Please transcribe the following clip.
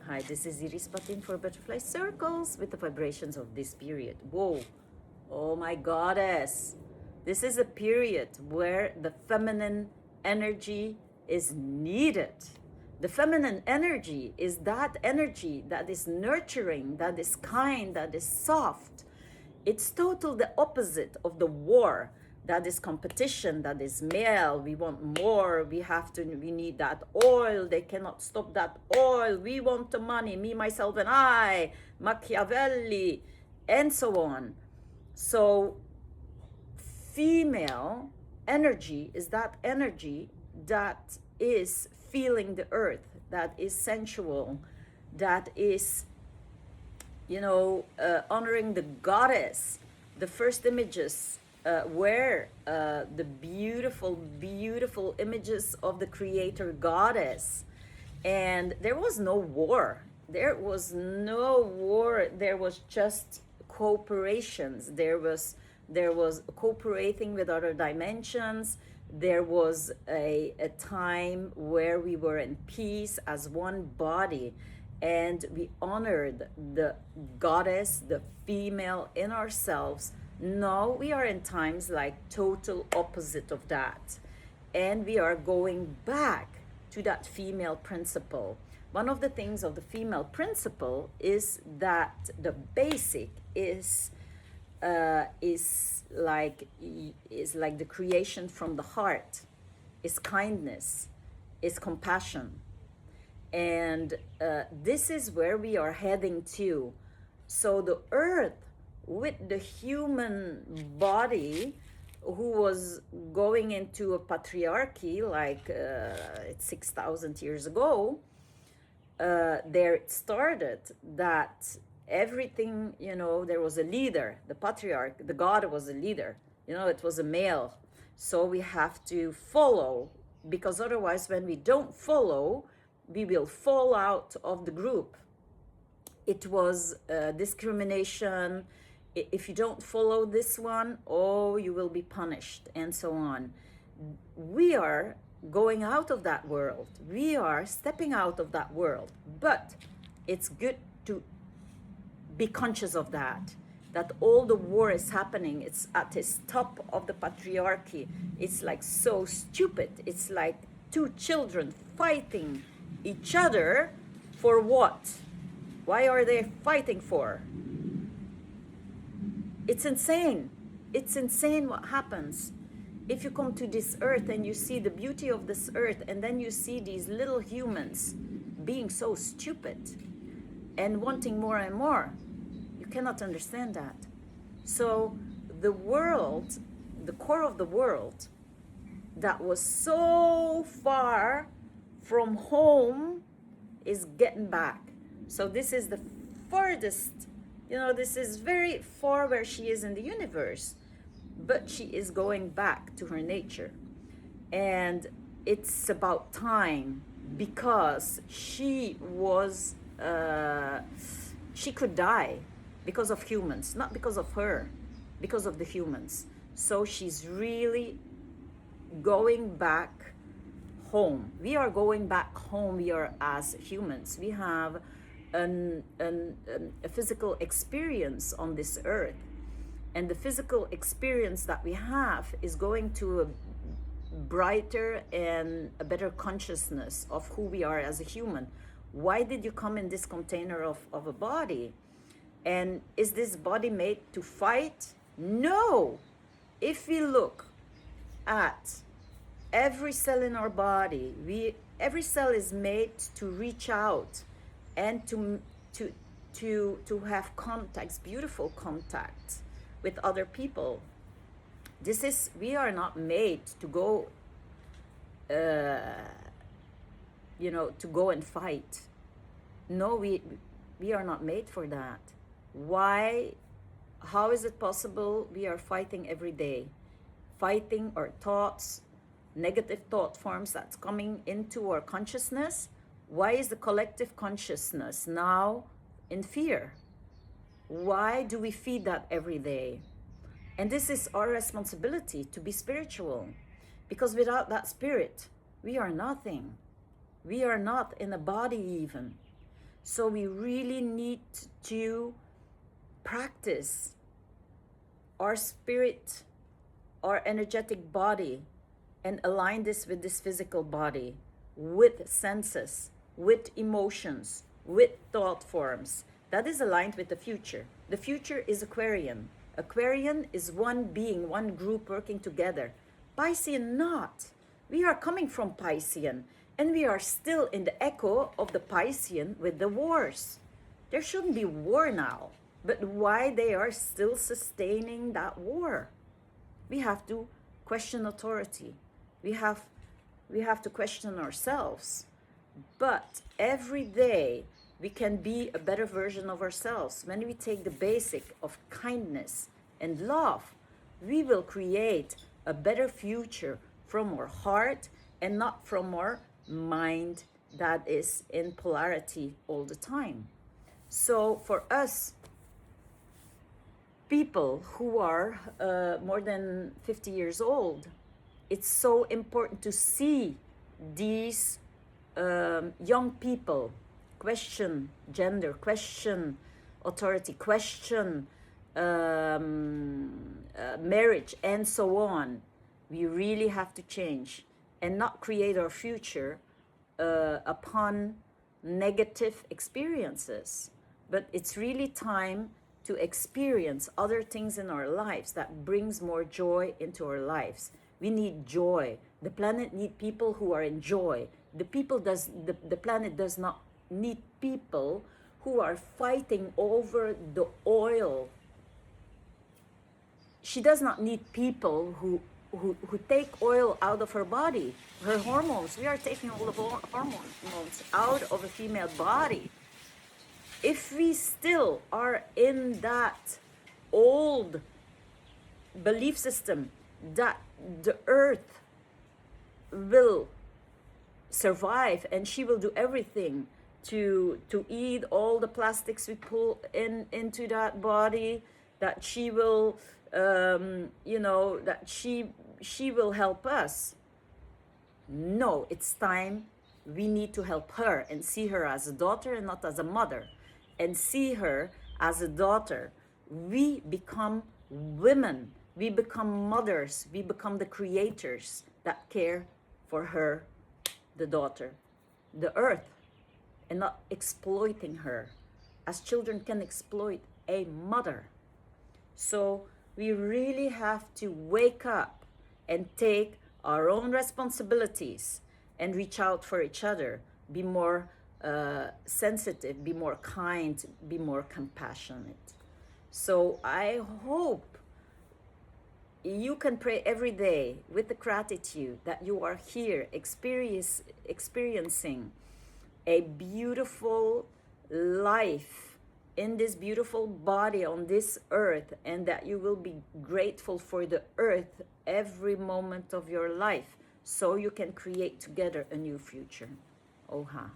Hi, this is Iris Patin for Butterfly Circles with the vibrations of this period. Whoa, oh my goddess. This is a period where the feminine energy is needed. The feminine energy is that energy that is nurturing, that is kind, that is soft. It's total the opposite of the war. That is competition, that is male. We want more, we need that oil. They cannot stop that oil. We want the money, me, myself, and I, Machiavelli, and so on. So female energy is that energy that is feeling the earth, that is sensual, that is honoring the goddess. The first images were the beautiful, beautiful images of the creator goddess. And there was no war. There was no war. There was just cooperations. There was cooperating with other dimensions. There was a time where we were in peace as one body, and we honored the goddess, the female in ourselves. Now we are in times like total opposite of that, and we are going back to that female principle. One of the things of the female principle is that the basic is like the creation from the heart, is kindness, is compassion. And this is where we are heading to. So the earth with the human body, who was going into a patriarchy like 6,000 years ago, there it started that everything, there was a leader, the patriarch, the god was a leader, it was a male. So we have to follow, because otherwise when we don't follow, we will fall out of the group. It was discrimination. If you don't follow this one, oh, you will be punished, and so on. We are going out of that world. We are stepping out of that world. But it's good to be conscious of that all the war is happening. It's at its top of the patriarchy. It's like so stupid. It's like two children fighting each other for what? Why are they fighting for? It's insane. It's insane what happens. If you come to this earth and you see the beauty of this earth, and then you see these little humans being so stupid and wanting more and more, you cannot understand that. So the world, the core of the world, that was so far from home, is getting back. So this is the farthest, this is very far where she is in the universe, but she is going back to her nature. And it's about time, because she was, she could die because of humans, not because of her, because of the humans. So she's really going back home. We are going back home. We are as humans. We have a physical experience on this earth. And the physical experience that we have is going to a brighter and a better consciousness of who we are as a human. Why did you come in this container of a body? And is this body made to fight? No. If we look at every cell in our body, every cell is made to reach out and to have contacts, beautiful contacts with other people. We are not made to go, to go and fight. No, we are not made for that. Why? How is it possible? We are fighting every day, fighting our thoughts, negative thought forms that's coming into our consciousness. Why is the collective consciousness now in fear? Why do we feed that every day? And this is our responsibility, to be spiritual, because without that spirit, we are nothing. We are not in a body even. So we really need to practice our spirit, our energetic body, and align this with this physical body, with senses, with emotions, with thought forms. That is aligned with the future. The future is Aquarian. Aquarian is one being, one group working together. Piscean not. We are coming from Piscean, and we are still in the echo of the Piscean with the wars. There shouldn't be war now, but why they are still sustaining that war? We have to question authority. We have to question ourselves. But every day we can be a better version of ourselves. When we take the basic of kindness and love, we will create a better future from our heart and not from our mind that is in polarity all the time. So for us, people who are more than 50 years old, it's so important to see these young people question gender, question authority, question marriage, and so on. We really have to change and not create our future upon negative experiences. But it's really time to experience other things in our lives that brings more joy into our lives. We need joy. The planet needs people who are in joy. The planet does not need people who are fighting over the oil. She does not need people who take oil out of her body, her hormones. We are taking all the hormones out of a female body. If we still are in that old belief system that the earth will survive and she will do everything to eat all the plastics we pull into that body, that she will that she will help us. No, it's time we need to help her and see her as a daughter and not as a mother, and see her as a daughter. We become women, we become mothers, we become the creators that care for her, the daughter, the earth, and not exploiting her as children can exploit a mother. So we really have to wake up and take our own responsibilities and reach out for each other, be more sensitive, be more kind, be more compassionate. So I hope you can pray every day with the gratitude that you are here experiencing a beautiful life in this beautiful body on this earth, and that you will be grateful for the earth every moment of your life so you can create together a new future. Oha.